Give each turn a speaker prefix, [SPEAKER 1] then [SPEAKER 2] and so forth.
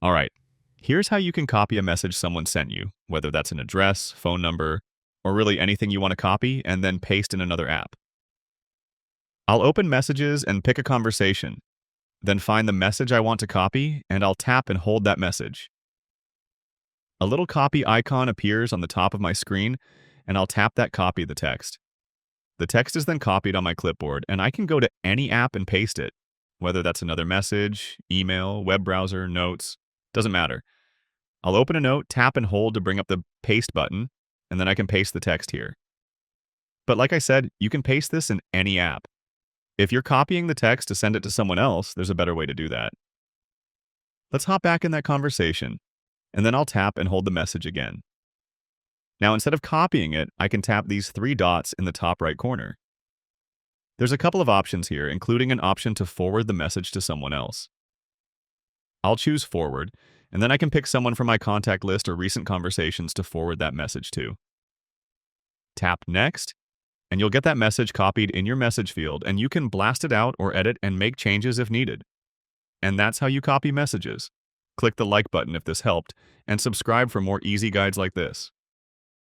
[SPEAKER 1] Alright, here's how you can copy a message someone sent you, whether that's an address, phone number, or really anything you want to copy, and then paste in another app. I'll open Messages and pick a conversation, then find the message I want to copy, and I'll tap and hold that message. A little copy icon appears on the top of my screen, and I'll tap that copy the text. The text is then copied on my clipboard, and I can go to any app and paste it, whether that's another message, email, web browser, notes, doesn't matter. I'll open a note, tap and hold to bring up the paste button, and then I can paste the text here. But like I said, you can paste this in any app. If you're copying the text to send it to someone else, there's a better way to do that. Let's hop back in that conversation, and then I'll tap and hold the message again. Now, instead of copying it, I can tap these three dots in the top right corner. There's a couple of options here, including an option to forward the message to someone else. I'll choose forward, and then I can pick someone from my contact list or recent conversations to forward that message to. Tap next, and you'll get that message copied in your message field, and you can blast it out or edit and make changes if needed. And that's how you copy messages. Click the like button if this helped, and subscribe for more easy guides like this.